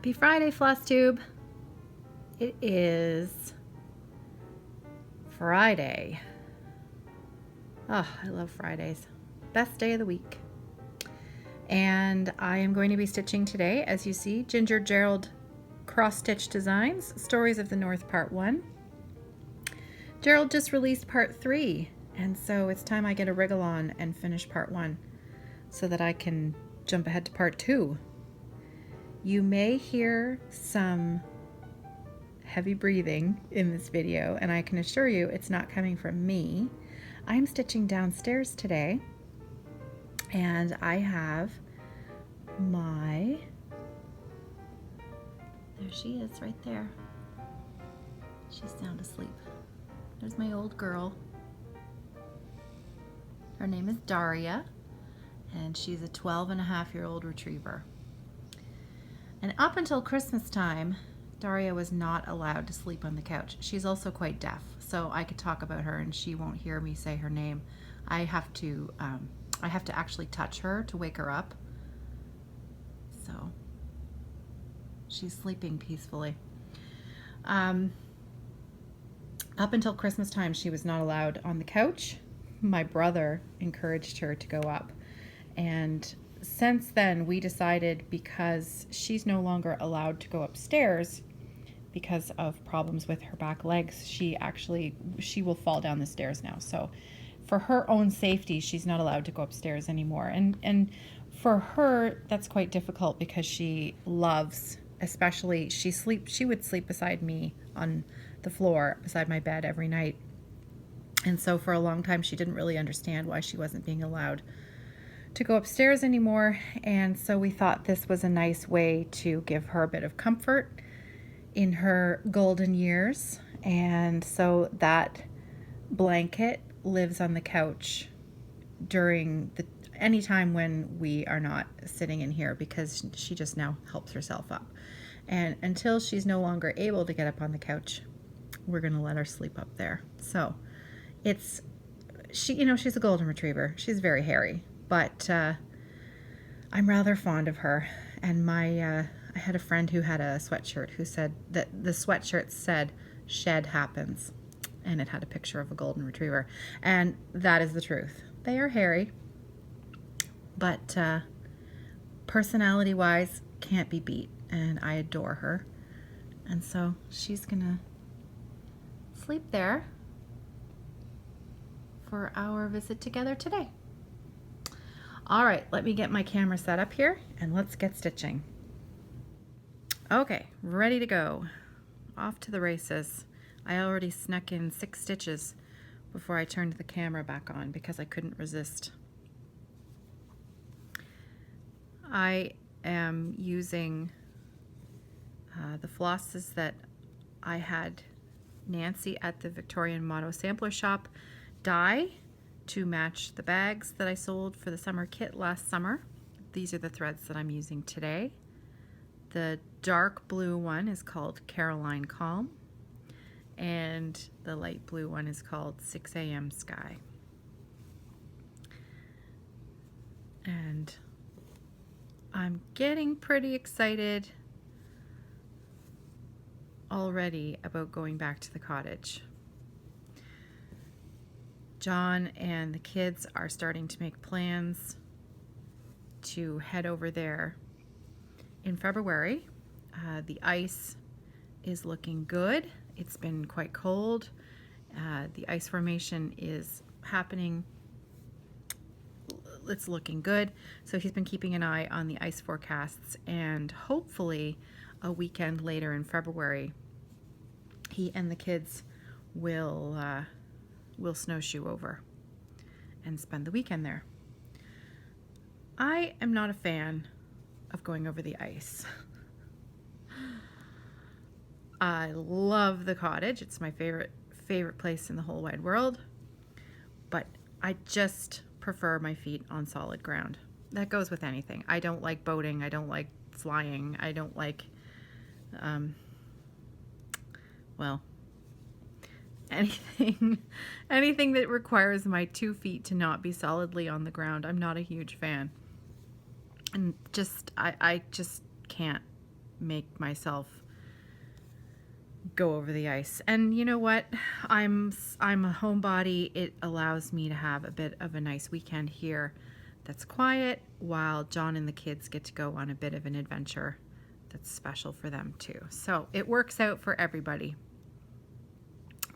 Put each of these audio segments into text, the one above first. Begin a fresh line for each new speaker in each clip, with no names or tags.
Happy Friday, Floss Tube. It is Friday. Oh, I love Fridays. Best day of the week. And I am going to be stitching today, as you see, Ginger Gerald cross-stitch designs, Stories of the North Part 1. Gerald just released Part 3, and so it's time I get a wriggle on and finish Part 1 so that I can jump ahead to Part 2. You may hear some heavy breathing in this video, and I can assure you it's not coming from me. I'm stitching downstairs today, and I have my, there she is right there. She's sound asleep. There's my old girl. Her name is Daria, and she's a 12-and-a-half-year-old retriever. And up until Christmas time, Daria was not allowed to sleep on the couch. She's also quite deaf, so I could talk about her and she won't hear me say her name. I have to actually touch her to wake her up. So she's sleeping peacefully. Up until Christmas time, she was not allowed on the couch. My brother encouraged her to go up, and since then we decided, because she's no longer allowed to go upstairs because of problems with her back legs, she will fall down the stairs now. So for her own safety, she's not allowed to go upstairs anymore. And for her, that's quite difficult because she loves, especially she would sleep beside me on the floor beside my bed every night. And so for a long time she didn't really understand why she wasn't being allowed to go upstairs anymore, and so we thought this was a nice way to give her a bit of comfort in her golden years. And so that blanket lives on the couch during any time when we are not sitting in here, because she just now helps herself up. And until she's no longer able to get up on the couch, we're going to let her sleep up there. So she's a golden retriever. She's very hairy, but I'm rather fond of her. And I had a friend who had a sweatshirt who said that the sweatshirt said "Shed happens," and it had a picture of a golden retriever, and that is the truth. They are hairy, but personality-wise can't be beat, and I adore her. And so she's gonna sleep there for our visit together today. All right, let me get my camera set up here and let's get stitching. Okay, ready to go. Off to the races. I already snuck in 6 stitches before I turned the camera back on because I couldn't resist. I am using the flosses that I had Nancy at the Victorian Motto Sampler Shop dye to match the bags that I sold for the summer kit last summer. These are the threads that I'm using today. The dark blue one is called Caroline Calm, and the light blue one is called 6 a.m. Sky. And I'm getting pretty excited already about going back to the cottage. John and the kids are starting to make plans to head over there in February. The ice is looking good. It's been quite cold. The ice formation is happening. It's looking good. So he's been keeping an eye on the ice forecasts, and hopefully a weekend later in February, he and the kids will snowshoe over and spend the weekend there. I am not a fan of going over the ice. I love the cottage. It's my favorite place in the whole wide world, but I just prefer my feet on solid ground. That goes with anything. I don't like boating. I don't like flying. I don't like anything that requires my 2 feet to not be solidly on the ground. I'm not a huge fan. And I just can't make myself go over the ice. And you know what? I'm a homebody. It allows me to have a bit of a nice weekend here that's quiet, while John and the kids get to go on a bit of an adventure that's special for them too. So it works out for everybody.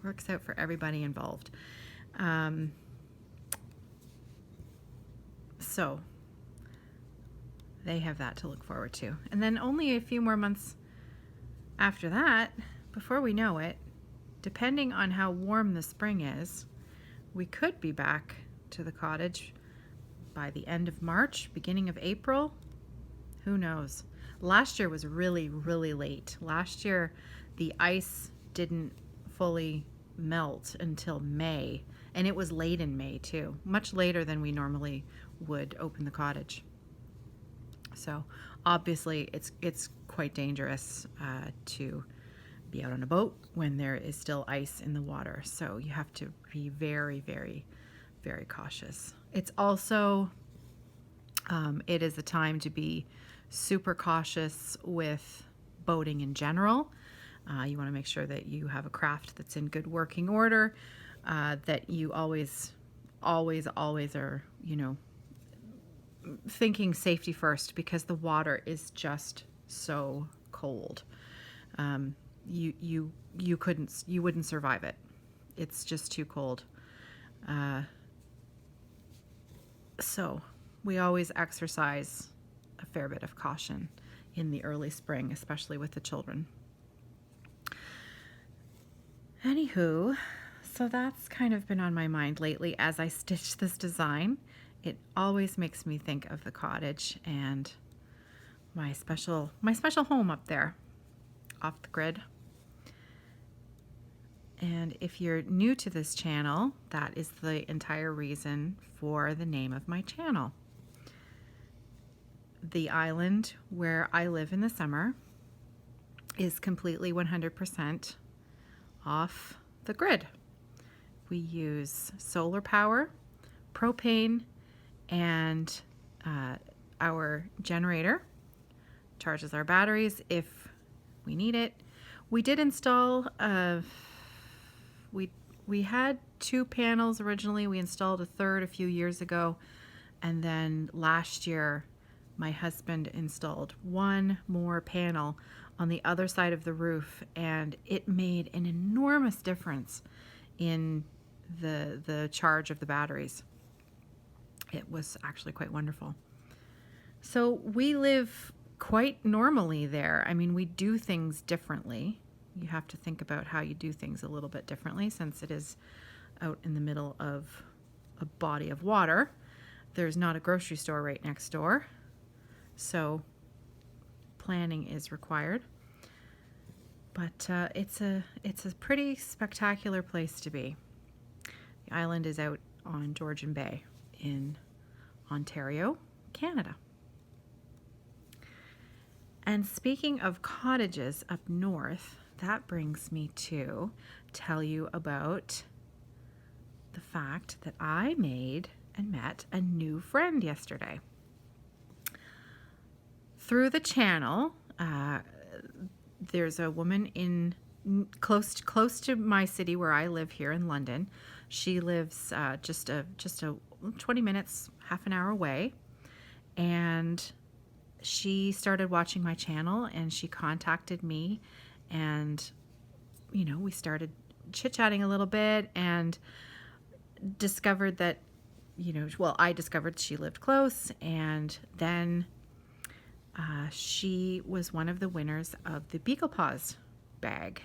Works out for everybody involved. So they have that to look forward to. And then only a few more months after that, before we know it, depending on how warm the spring is, we could be back to the cottage by the end of March, beginning of April. Who knows? Last year was really, really late. Last year, the ice didn't fully melt until May, and it was late in May too, much later than we normally would open the cottage. So obviously it's quite dangerous to be out on a boat when there is still ice in the water. So you have to be very, very, very cautious. It's also, it is a time to be super cautious with boating in general. You want to make sure that you have a craft that's in good working order, that you always are, thinking safety first, because the water is just so cold. You wouldn't survive it. It's just too cold. So we always exercise a fair bit of caution in the early spring, especially with the children. Anywho, so that's kind of been on my mind lately as I stitch this design. It always makes me think of the cottage and my special home up there off the grid. And if you're new to this channel, that is the entire reason for the name of my channel. The island where I live in the summer is completely 100% off the grid. We use solar power, propane, and our generator charges our batteries if we need it. We did install we had 2 panels originally. We installed a third a few years ago, and then last year my husband installed 1 more panel on the other side of the roof, and it made an enormous difference in the charge of the batteries. It was actually quite wonderful. So we live quite normally there. I mean, we do things differently. You have to think about how you do things a little bit differently, since it is out in the middle of a body of water. There's not a grocery store right next door, so planning is required. But it's a pretty spectacular place to be. The island is out on Georgian Bay in Ontario, Canada. And speaking of cottages up north, that brings me to tell you about the fact that I made and met a new friend yesterday. Through the channel, there's a woman in close to my city where I live here in London. She lives just a 20 minutes, half an hour away, and she started watching my channel and she contacted me, and we started chit-chatting a little bit and discovered that I discovered she lived close, and then she was one of the winners of the Beagle Paws bag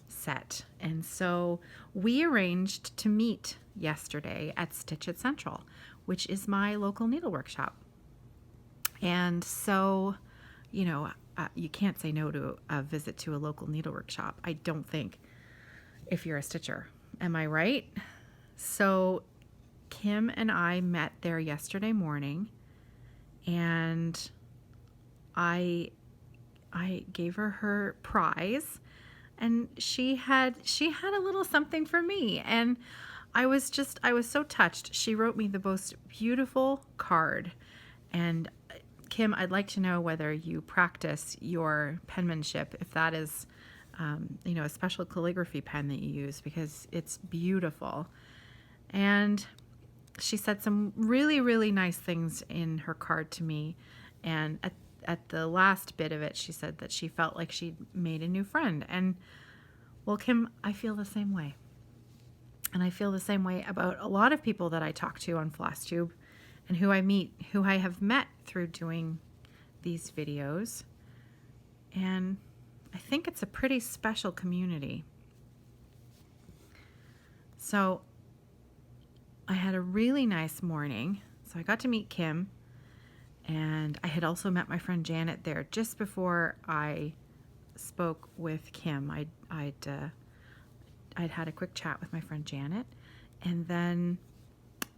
set. And so we arranged to meet yesterday at Stitch It Central, which is my local needlework shop. And so, you can't say no to a visit to a local needlework shop, I don't think, if you're a stitcher. Am I right? So Kim and I met there yesterday morning, and I gave her prize, and she had a little something for me, and I was so touched. She wrote me the most beautiful card, and Kim, I'd like to know whether you practice your penmanship, if that is, a special calligraphy pen that you use, because it's beautiful. And she said some really, really nice things in her card to me. And at the last bit of it, she said that she felt like she'd made a new friend. And, well, Kim, I feel the same way. And I feel the same way about a lot of people that I talk to on FlossTube and who I have met through doing these videos. And I think it's a pretty special community. So I had a really nice morning. So I got to meet Kim, and I had also met my friend Janet there just before I spoke with Kim. I'd had a quick chat with my friend Janet, and then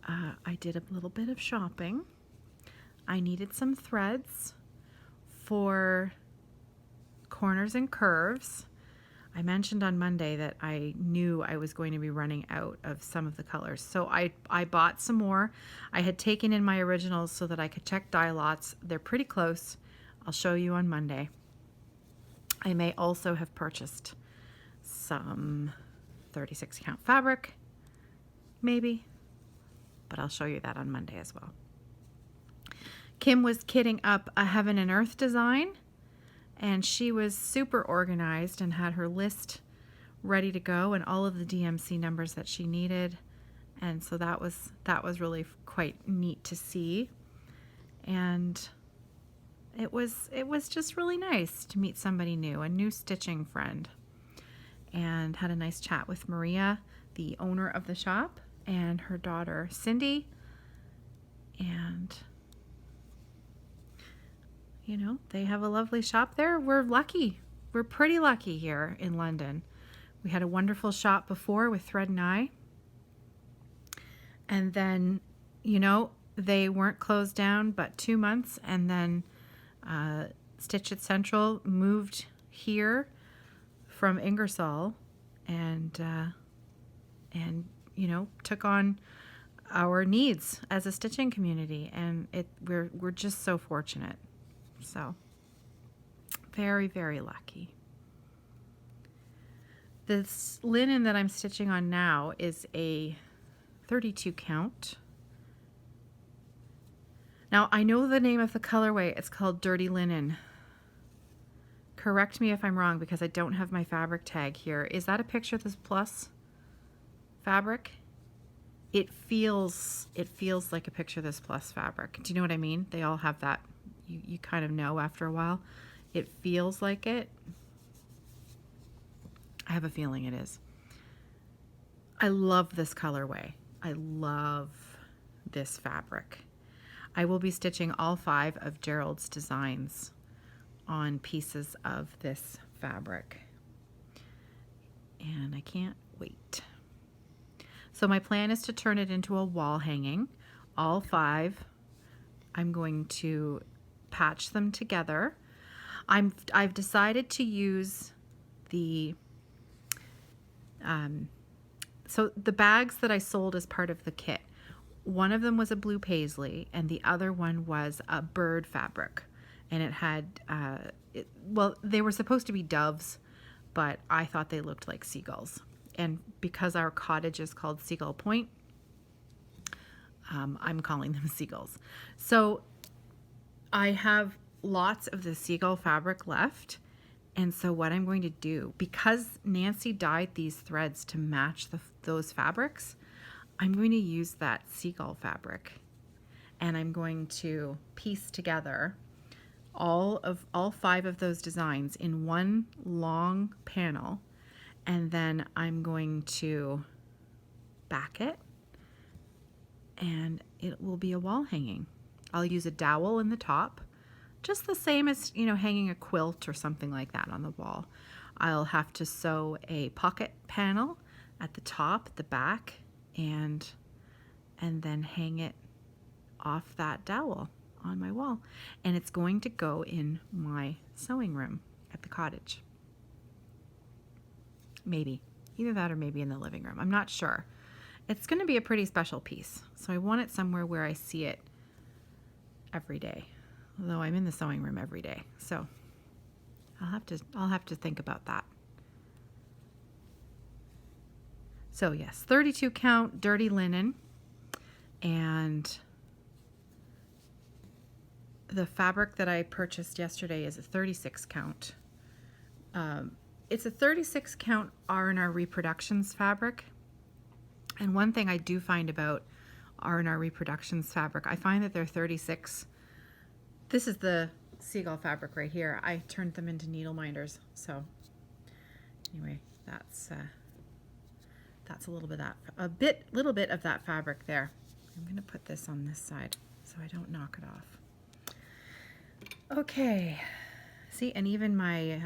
I did a little bit of shopping. I needed some threads for corners and curves. I mentioned on Monday that I knew I was going to be running out of some of the colors. So I bought some more. I had taken in my originals so that I could check dye lots. They're pretty close. I'll show you on Monday. I may also have purchased some 36 count fabric, maybe, but I'll show you that on Monday as well. Kim was kitting up a Heaven and Earth design, and she was super organized and had her list ready to go and all of the DMC numbers that she needed. And so that was really quite neat to see. And it was just really nice to meet somebody new, a new stitching friend. And had a nice chat with Maria, the owner of the shop, and her daughter Cindy. And they have a lovely shop there. We're lucky. We're pretty lucky here in London. We had a wonderful shop before with Thread and I. And then, they weren't closed down but 2 months. And then Stitch It Central moved here from Ingersoll and took on our needs as a stitching community. And we're just so fortunate. So, very, very lucky. This linen that I'm stitching on now is a 32 count. Now, I know the name of the colorway. It's called Dirty Linen. Correct me if I'm wrong, because I don't have my fabric tag here. Is that a picture of this plus fabric? It feels like a picture of this plus fabric. Do you know what I mean? They all have that. You kind of know after a while. It feels like it. I have a feeling it is. I love this colorway. I love this fabric. I will be stitching all 5 of Gerald's designs on pieces of this fabric. And I can't wait. So my plan is to turn it into a wall hanging. All 5. I'm going to patch them together. I've decided to use the so the bags that I sold as part of the kit. One of them was a blue paisley, and the other one was a bird fabric, and it had they were supposed to be doves, but I thought they looked like seagulls. And because our cottage is called Seagull Point, I'm calling them seagulls. So I have lots of the seagull fabric left. And so what I'm going to do, because Nancy dyed these threads to match those fabrics, I'm going to use that seagull fabric. And I'm going to piece together all 5 of those designs in one long panel. And then I'm going to back it, and it will be a wall hanging. I'll use a dowel in the top, just the same as, hanging a quilt or something like that on the wall. I'll have to sew a pocket panel at the top, the back, and then hang it off that dowel on my wall. And it's going to go in my sewing room at the cottage. Maybe. Either that or maybe in the living room. I'm not sure. It's going to be a pretty special piece. So I want it somewhere where I see it every day. Although I'm in the sewing room every day, so I'll have to think about that. So yes, 32 count dirty linen, and the fabric that I purchased yesterday is a 36 count. It's a 36 count R&R Reproductions fabric. And one thing I do find about R&R Reproductions fabric, I find that they're 36. This is the seagull fabric right here. I turned them into needle minders. So anyway, that's a little bit of that fabric there. I'm going to put this on this side so I don't knock it off. Okay. See, and even my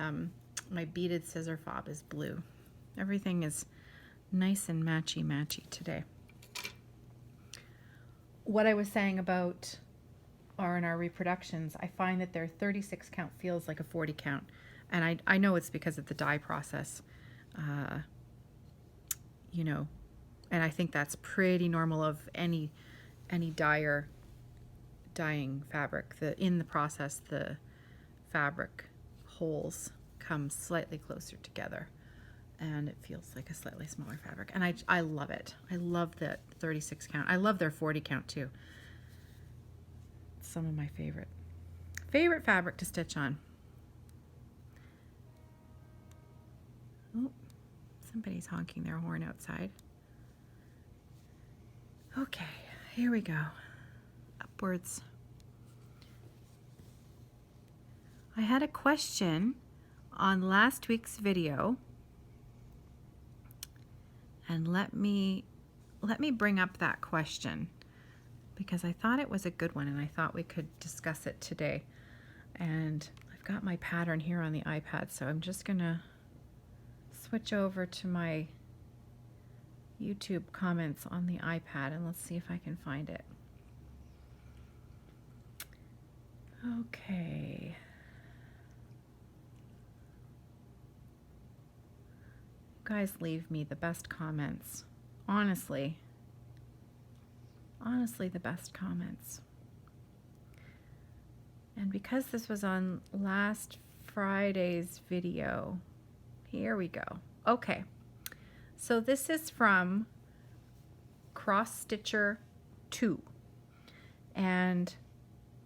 my beaded scissor fob is blue. Everything is nice and matchy today. What I was saying about R&R Reproductions, I find that their 36 count feels like a 40 count. And I know it's because of the dye process, you know, and I think that's pretty normal of any dyer dyeing fabric. In the process, the fabric holes come slightly closer together, and it feels like a slightly smaller fabric. And I love it. I love the 36 count. I love their 40 count too. It's some of my favorite fabric to stitch on. Oh, somebody's honking their horn outside. Okay, here we go. Upwards. I had a question on last week's video, and let me bring up that question because I thought it was a good one and I thought we could discuss it today. And I've got my pattern here on the iPad, so I'm just gonna switch over to my YouTube comments on the iPad and let's see if I can find it. Okay. You guys leave me the best comments. Honestly, the best comments. And because this was on last Friday's video, here we go. Okay, so this is from Cross Stitcher 2, and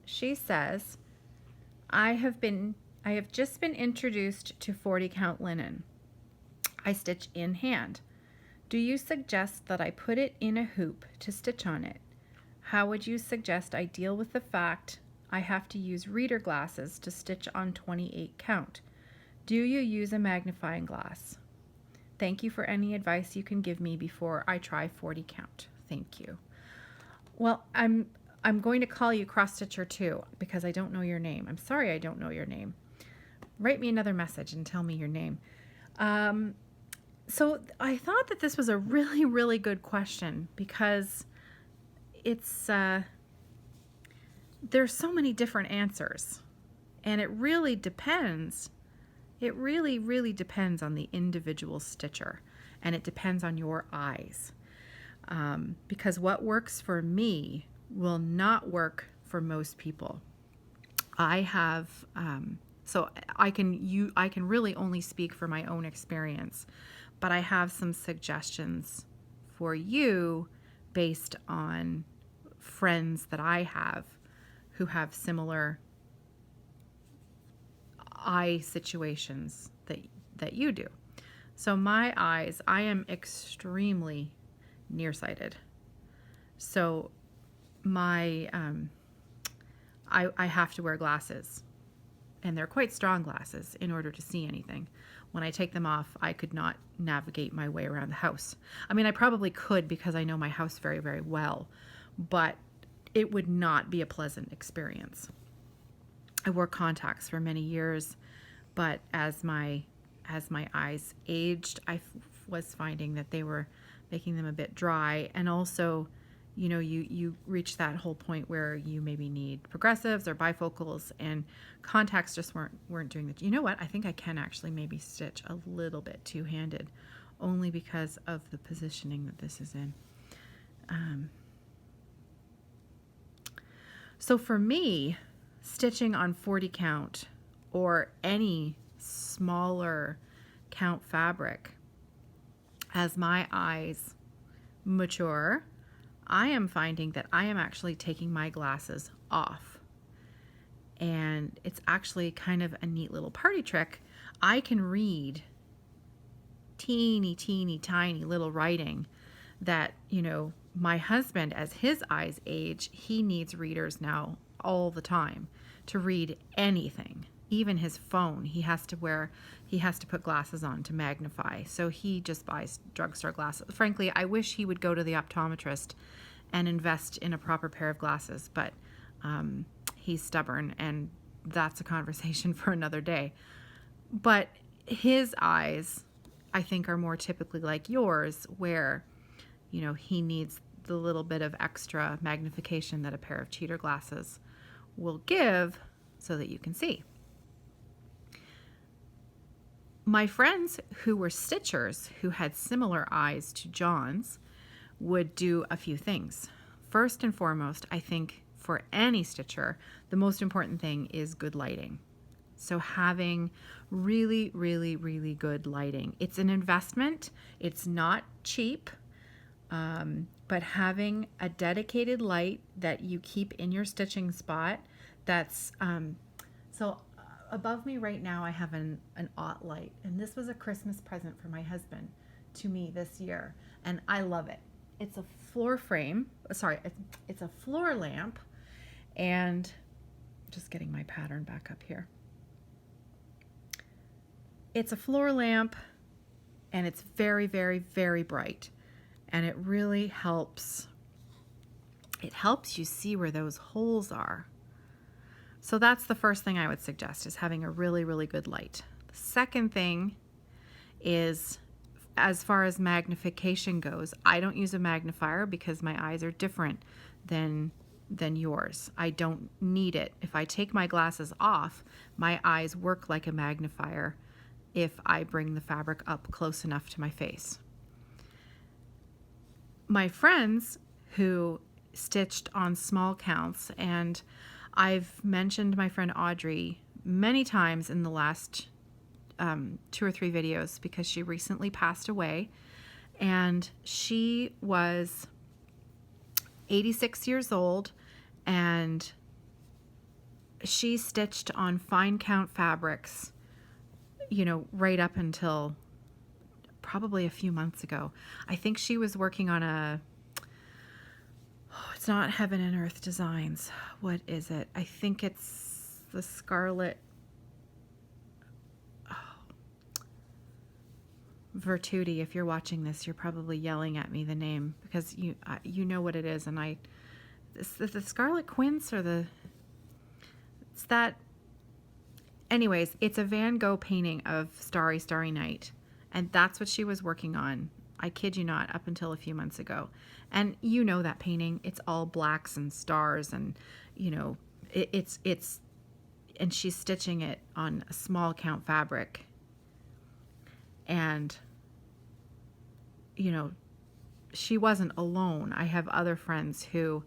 she says, I have just been introduced to 40 count linen. I stitch in hand. Do you suggest that I put it in a hoop to stitch on it? How would you suggest I deal with the fact I have to use reader glasses to stitch on 28 count? Do you use a magnifying glass? Thank you for any advice you can give me before I try 40 count. Thank you. Well, I'm going to call you Cross Stitcher 2 because I don't know your name. I'm sorry I don't know your name. Write me another message and tell me your name. So I thought that this was a really, really good question because it's there's so many different answers, and it really depends. It really, really depends on the individual stitcher, and it depends on your eyes. Because what works for me will not work for most people. I have so I can really only speak for my own experience, but I have some suggestions for you based on friends that I have who have similar eye situations that you do. So my eyes, I am extremely nearsighted. So my I have to wear glasses, and they're quite strong glasses in order to see anything. When I take them off, I could not navigate my way around the house. I mean, I probably could because I know my house very, very well, but it would not be a pleasant experience. I wore contacts for many years, but as my eyes aged, I was finding that they were making them a bit dry, and also, you know, you reach that whole point where you maybe need progressives or bifocals, and contacts just weren't doing that. You know what? I think I can actually maybe stitch a little bit two-handed, only because of the positioning that this is in. So for me, stitching on 40 count or any smaller count fabric, as my eyes mature, I am finding that I am actually taking my glasses off. And it's actually kind of a neat little party trick. I can read teeny, teeny, tiny little writing that, my husband, as his eyes age, he needs readers now all the time to read anything. Even his phone, he has to put glasses on to magnify. So he just buys drugstore glasses. Frankly, I wish he would go to the optometrist and invest in a proper pair of glasses, but he's stubborn, and that's a conversation for another day. But his eyes, I think, are more typically like yours, where, he needs the little bit of extra magnification that a pair of cheater glasses will give so that you can see. My friends who were stitchers, who had similar eyes to John's, would do a few things. First and foremost, I think for any stitcher, the most important thing is good lighting. So having really, really, really good lighting. It's an investment. It's not cheap, but having a dedicated light that you keep in your stitching spot, that's, so above me right now, I have an Ott light, and this was a Christmas present for my husband to me this year, and I love it. It's a floor frame, it's a floor lamp, and just getting my pattern back up here. It's a floor lamp, and it's very, very, very bright, and it really helps. It helps you see where those holes are. So that's the first thing I would suggest, is having a really, really good light. The second thing is, as far as magnification goes, I don't use a magnifier because my eyes are different than yours. I don't need it. If I take my glasses off, my eyes work like a magnifier if I bring the fabric up close enough to my face. My friends who stitched on small counts, and I've mentioned my friend Audrey many times in the last 2 or 3 videos because she recently passed away, and she was 86 years old, and she stitched on fine count fabrics, right up until probably a few months ago. I think she was working on it's not Heaven and Earth Designs. What is it? I think it's the Scarlet Virtuti. If you're watching this, you're probably yelling at me the name because you know what it is, and the Scarlet Quince it's that. Anyways, it's a Van Gogh painting of Starry, Starry Night, and that's what she was working on. I kid you not, up until a few months ago. And that painting, it's all blacks and stars, and it's and she's stitching it on a small count fabric. And she wasn't alone. I have other friends who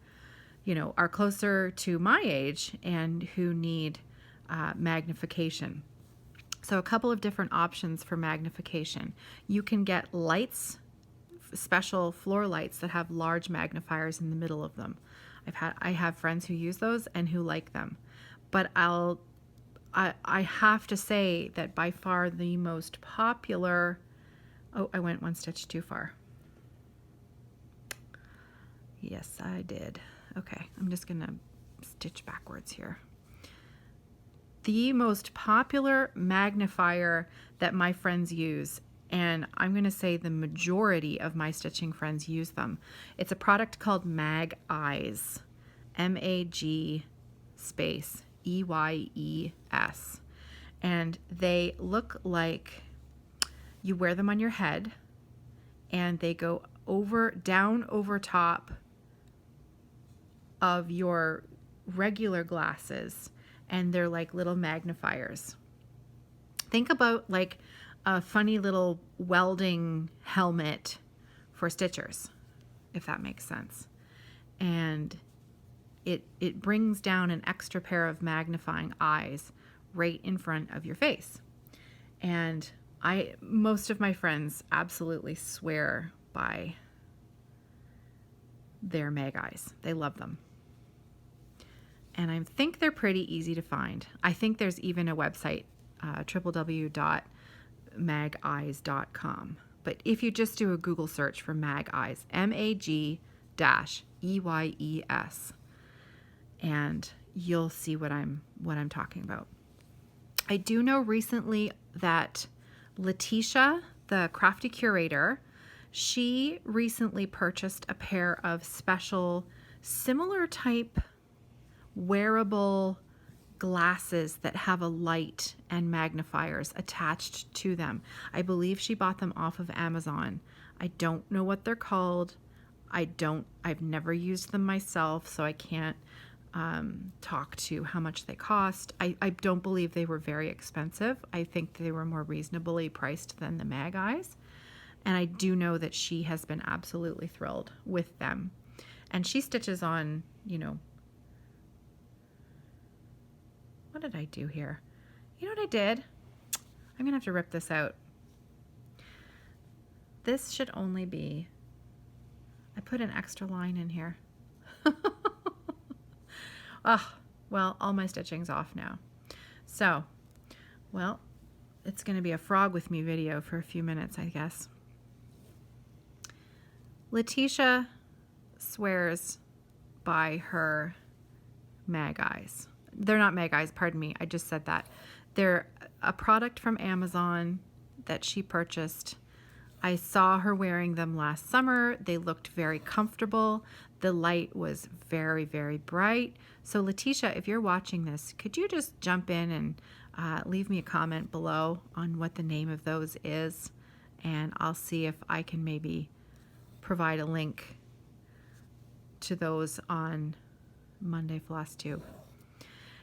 are closer to my age and who need magnification. So a couple of different options for magnification. You can get lights, special floor lights that have large magnifiers in the middle of them. I have friends who use those and who like them. But I have to say that by far the most popular, I went one stitch too far. Yes, I did. Okay, I'm just gonna stitch backwards here. The most popular magnifier that my friends use, and I'm going to say the majority of my stitching friends use them. It's a product called Mag Eyes, MAG space EYES. And they look like you wear them on your head, and they go down over top of your regular glasses, and they're like little magnifiers. Think about like a funny little welding helmet for stitchers, if that makes sense. And it brings down an extra pair of magnifying eyes right in front of your face. And most of my friends absolutely swear by their mag eyes. They love them. And I think they're pretty easy to find. I think there's even a website, www.mageyes.com. But if you just do a Google search for mag eyes, MAG-EYES, and you'll see what I'm talking about. I do know recently that Letitia, the crafty curator, she recently purchased a pair of special similar type wearable glasses that have a light and magnifiers attached to them. I believe she bought them off of Amazon. I don't know what they're called. I've never used them myself, so I can't talk to how much they cost. I don't believe they were very expensive. I think they were more reasonably priced than the mag eyes. And I do know that she has been absolutely thrilled with them. And she stitches on, what did I do here? You know what I did? I'm gonna have to rip this out. This should only be, I put an extra line in here. Well, all my stitching's off now. So, well, it's gonna be a frog with me video for a few minutes, I guess. Letitia swears by her mag eyes. They're not mag eyes, pardon me, I just said that. They're a product from Amazon that she purchased. I saw her wearing them last summer. They looked very comfortable. The light was very, very bright. So Letitia, if you're watching this, could you just jump in and leave me a comment below on what the name of those is? And I'll see if I can maybe provide a link to those on Monday Floss Tube.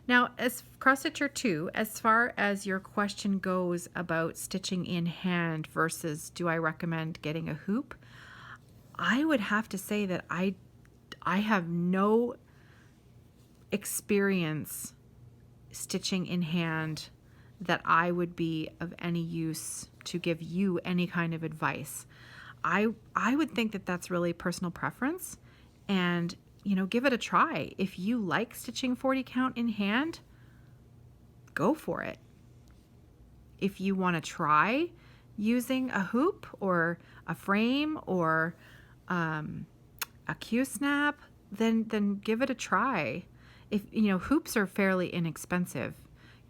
Now, as Cross Stitcher 2, as far as your question goes about stitching in hand versus do I recommend getting a hoop, I would have to say that I have no experience stitching in hand that I would be of any use to give you any kind of advice. I would think that that's really personal preference, and give it a try. If you like stitching 40 count in hand, go for it. If you want to try using a hoop or a frame or a Q-snap, then give it a try. If hoops are fairly inexpensive,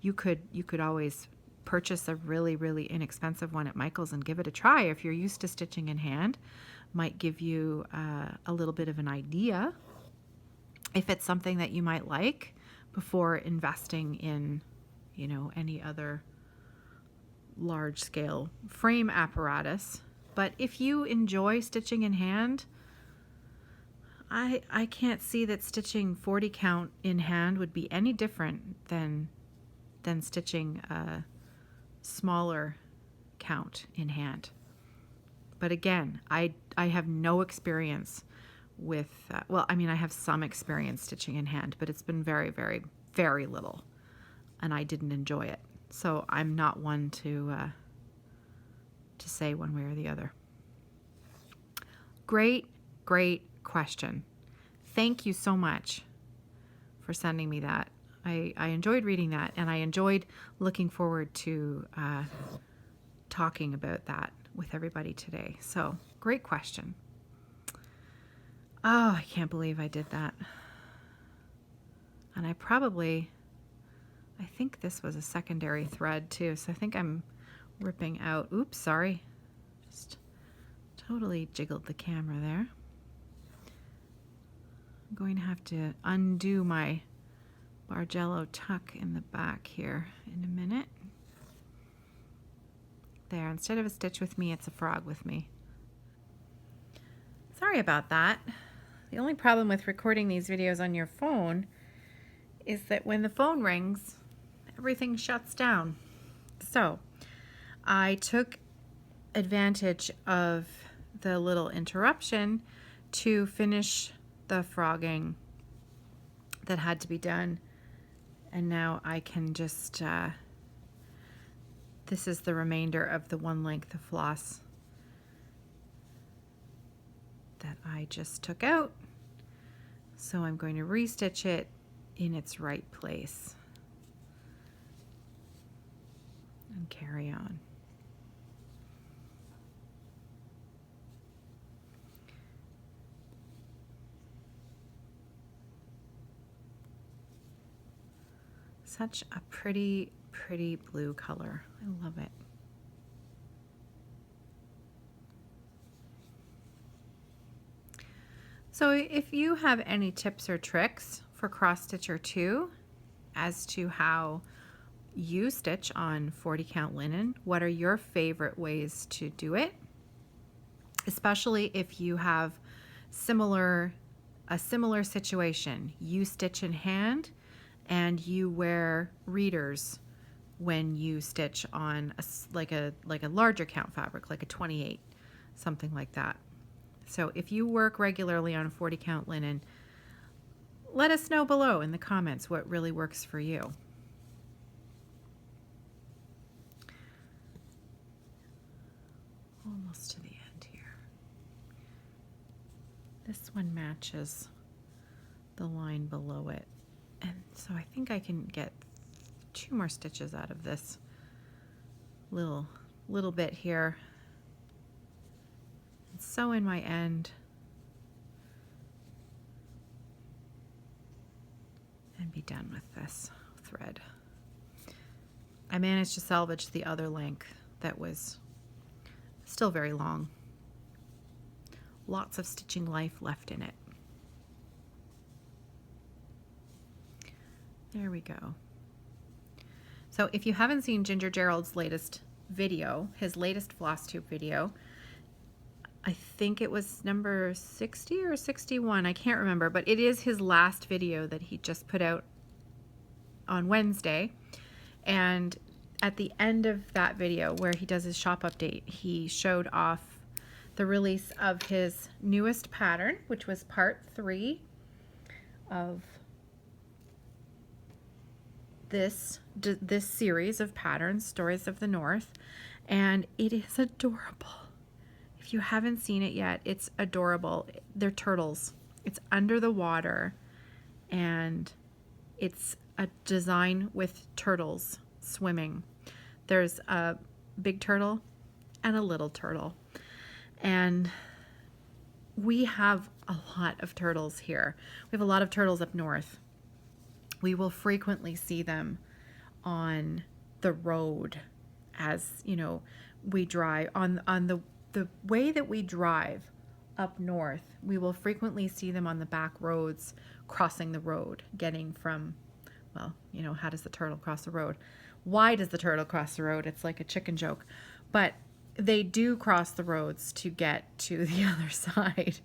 you could always purchase a really, really inexpensive one at Michael's and give it a try. If you're used to stitching in hand, might give you a little bit of an idea if it's something that you might like before investing in, any other large scale frame apparatus. But if you enjoy stitching in hand, I can't see that stitching 40 count in hand would be any different than stitching a smaller count in hand. But again, I have no experience with, I have some experience stitching in hand, but it's been very, very, very little, and I didn't enjoy it. So I'm not one to say one way or the other. Great, great question. Thank you so much for sending me that. I enjoyed reading that, and I enjoyed looking forward to talking about that with everybody today. So, great question. Oh, I can't believe I did that. And I think this was a secondary thread too, so I think I'm ripping out. Oops, sorry. Just totally jiggled the camera there. I'm going to have to undo my Bargello tuck in the back here in a minute. There, instead of a stitch with me, it's a frog with me. Sorry about that. The only problem with recording these videos on your phone is that when the phone rings, everything shuts down. So I took advantage of the little interruption to finish the frogging that had to be done. And now I can just, this is the remainder of the one length of floss that I just took out. So I'm going to restitch it in its right place and carry on. Such a pretty, pretty blue color. I love it. So if you have any tips or tricks for cross stitch or two as to how you stitch on 40 count linen, what are your favorite ways to do it? Especially if you have a similar situation. You stitch in hand and you wear readers when you stitch on like a larger count fabric, like a 28, something like that. So if you work regularly on 40 count linen, let us know below in the comments what really works for you. Almost to the end here. This one matches the line below it. And so I think I can get 2 more stitches out of this little bit here. And sew in my end. And be done with this thread. I managed to salvage the other length that was still very long. Lots of stitching life left in it. There we go. So if you haven't seen Ginger Gerald's latest video, his latest floss tube video, I think it was number 60 or 61, I can't remember, but it is his last video that he just put out on Wednesday. And at the end of that video where he does his shop update, he showed off the release of his newest pattern, which was part 3 of this series of patterns, Stories of the North, and it is adorable. If you haven't seen it yet, it's adorable. They're turtles. It's under the water, and it's a design with turtles swimming. There's a big turtle and a little turtle, and we have a lot of turtles here. We have a lot of turtles up north. We will frequently see them on the road as, you know, we drive on the way that we drive up north. We will frequently see them on the back roads crossing the road, getting from, well, you know, how does the turtle cross the road? Why does the turtle cross the road? It's like a chicken joke. But they do cross the roads to get to the other side.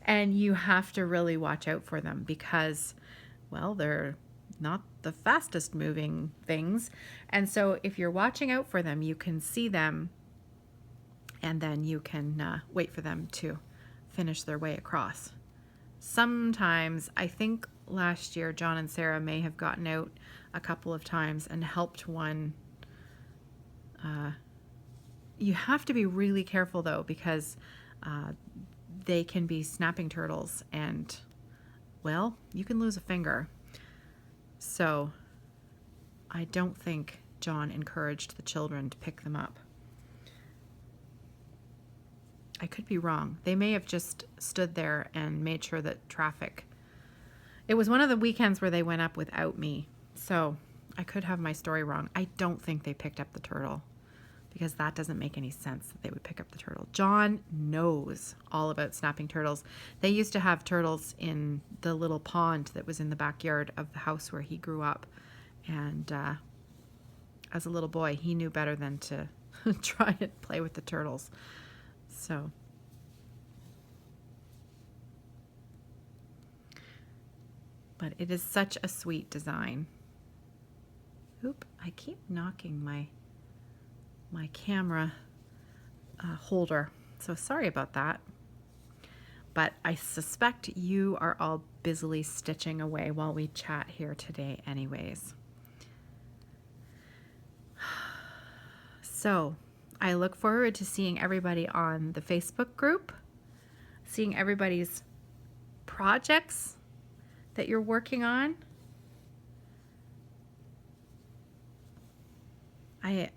And you have to really watch out for them because, well, they're not the fastest moving things. And so if you're watching out for them, you can see them, and then you can wait for them to finish their way across. Sometimes, I think last year, John and Sarah may have gotten out a couple of times and helped one. You have to be really careful though, because they can be snapping turtles and, well, you can lose a finger. So I don't think John encouraged the children to pick them up. I could be wrong. They may have just stood there and made sure that traffic. It was one of the weekends where they went up without me, so I could have my story wrong. I don't think they picked up the turtle because that doesn't make any sense that they would pick up the turtle. John knows all about snapping turtles. They used to have turtles in the little pond that was in the backyard of the house where he grew up. And as a little boy, he knew better than to try and play with the turtles. So, but it is such a sweet design. Oop, I keep knocking my camera holder, so sorry about that. but I suspect you are all busily stitching away while we chat here today anyways. So I look forward to seeing everybody on the Facebook group, seeing everybody's projects that you're working on.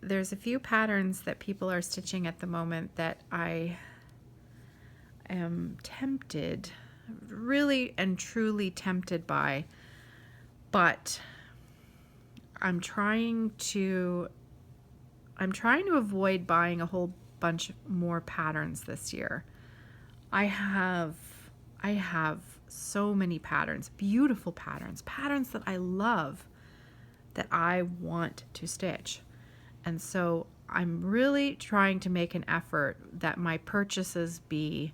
There's a few patterns that people are stitching at the moment that I am tempted, really and truly tempted by, but I'm trying to avoid buying a whole bunch more patterns this year. I have so many patterns, beautiful patterns that I love, that I want to stitch. And so I'm really trying to make an effort that my purchases be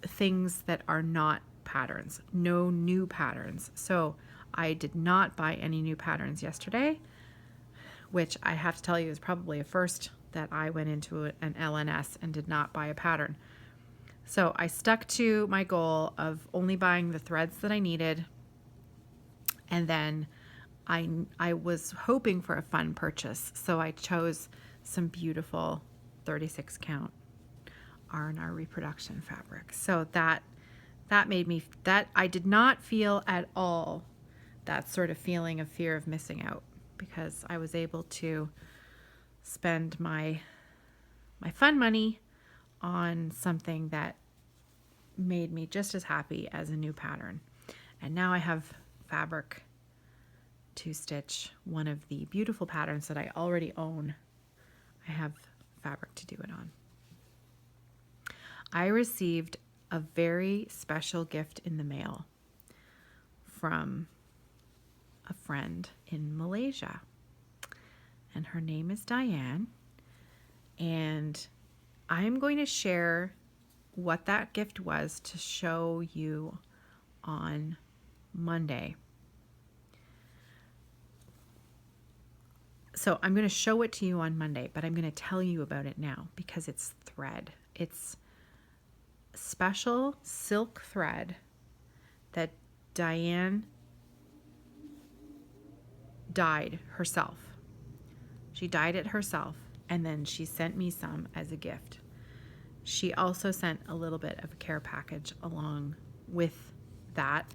things that are not patterns, no new patterns. So I did not buy any new patterns yesterday, which I have to tell you is probably a first, that I went into an LNS and did not buy a pattern. So I stuck to my goal of only buying the threads that I needed, and then I was hoping for a fun purchase, so I chose some beautiful 36 count R&R reproduction fabric. So that made me, that I did not feel at all that sort of feeling of fear of missing out, because I was able to spend my fun money on something that made me just as happy as a new pattern. And now I have fabric to stitch one of the beautiful patterns that I already own. I have fabric to do it on. I received a very special gift in the mail from a friend in Malaysia, and her name is Diane, and I'm going to share what that gift was to show you on Monday. So I'm going to show it to you on Monday, but I'm going to tell you about it now because it's thread. It's special silk thread that Diane dyed herself. She dyed it herself, and then she sent me some as a gift. She also sent a little bit of a care package along with that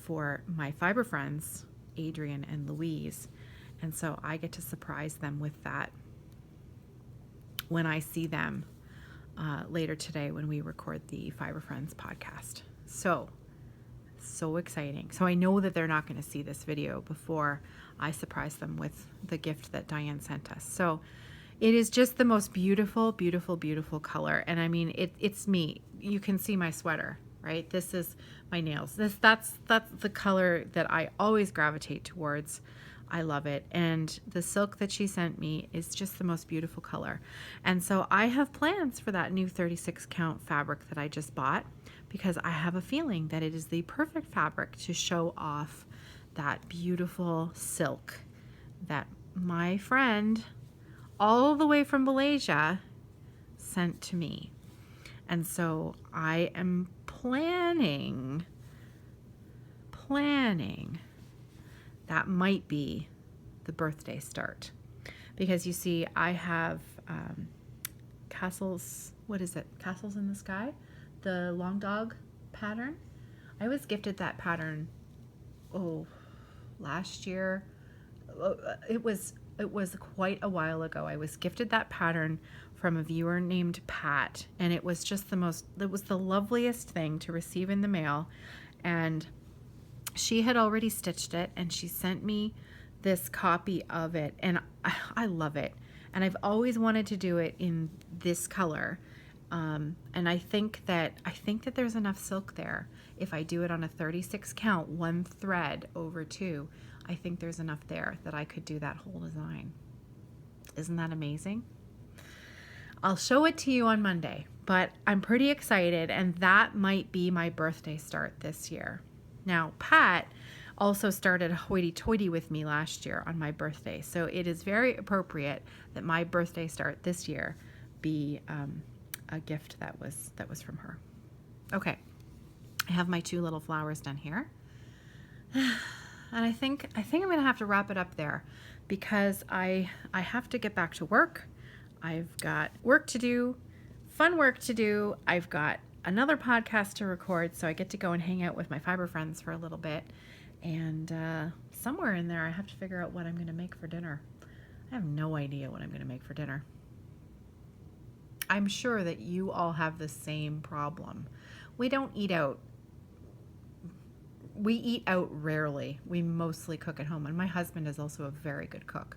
for my fiber friends, Adrian and Louise. And so I get to surprise them with that when I see them later today when we record the Fiber Friends podcast. So exciting. So I know that they're not going to see this video before I surprise them with the gift that Diane sent us. So it is just the most beautiful, beautiful, beautiful color. And I mean, it's me. You can see my sweater, right? This is my nails. That's the color that I always gravitate towards. I love it. And the silk that she sent me is just the most beautiful color. And so I have plans for that new 36 count fabric that I just bought, because I have a feeling that it is the perfect fabric to show off that beautiful silk that my friend all the way from Malaysia sent to me. And so I am planning that might be the birthday start, because you see I have Castles in the Sky, the long dog pattern. I was gifted that pattern last year. It was quite a while ago. I was gifted that pattern from a viewer named Pat, and it was just it was the loveliest thing to receive in the mail. And she had already stitched it, and she sent me this copy of it, and I love it. And I've always wanted to do it in this color. And I think that there's enough silk there. If I do it on a 36 count, one thread over two, I think there's enough there that I could do that whole design. Isn't that amazing? I'll show it to you on Monday, but I'm pretty excited, and that might be my birthday start this year. Now, Pat also started hoity-toity with me last year on my birthday, so it is very appropriate that my birthday start this year be a gift that was from her. Okay, I have my 2 little flowers done here. And I think I'm going to have to wrap it up there because I have to get back to work. I've got work to do, fun work to do. I've got another podcast to record, so I get to go and hang out with my fiber friends for a little bit. And somewhere in there, I have to figure out what I'm going to make for dinner. I have no idea what I'm going to make for dinner. I'm sure that you all have the same problem. We don't eat out. We eat out rarely. We mostly cook at home. And my husband is also a very good cook.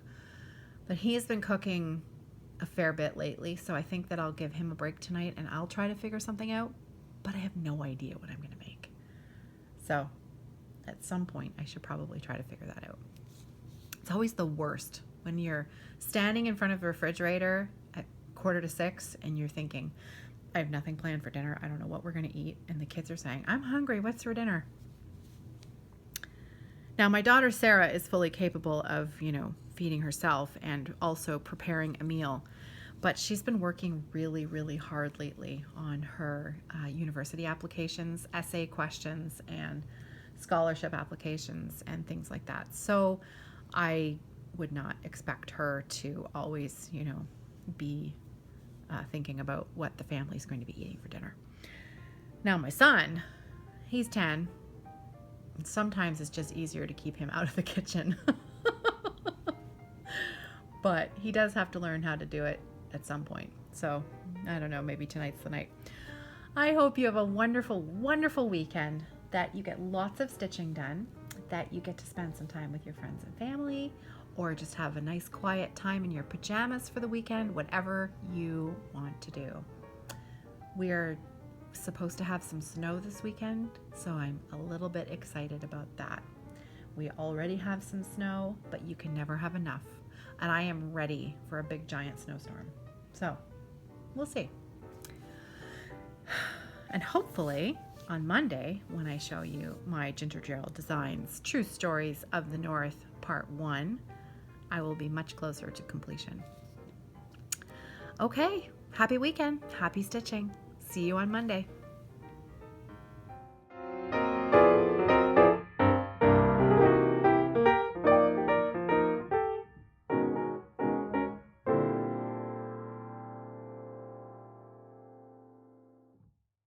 But he has been cooking a fair bit lately, so I think that I'll give him a break tonight and I'll try to figure something out. But I have no idea what I'm going to make. So at some point, I should probably try to figure that out. It's always the worst when you're standing in front of the refrigerator at 5:45 and you're thinking, I have nothing planned for dinner. I don't know what we're going to eat. And the kids are saying, I'm hungry. What's for dinner? Now, my daughter Sarah is fully capable of, feeding herself and also preparing a meal. But she's been working really, really hard lately on her university applications, essay questions, and scholarship applications and things like that. So I would not expect her to always, be thinking about what the family's going to be eating for dinner. Now, my son, he's 10. Sometimes it's just easier to keep him out of the kitchen. But he does have to learn how to do it at some point. So I don't know, maybe tonight's the night. I hope you have a wonderful, wonderful weekend, that you get lots of stitching done, that you get to spend some time with your friends and family, or just have a nice quiet time in your pajamas for the weekend, whatever you want to do. We are supposed to have some snow this weekend, so I'm a little bit excited about that. We already have some snow, but you can never have enough. And I am ready for a big giant snowstorm. So we'll see. And hopefully on Monday, when I show you my Ginger Gerald Designs True Stories of the North Part 1, I will be much closer to completion. Okay, happy weekend, happy stitching. See you on Monday.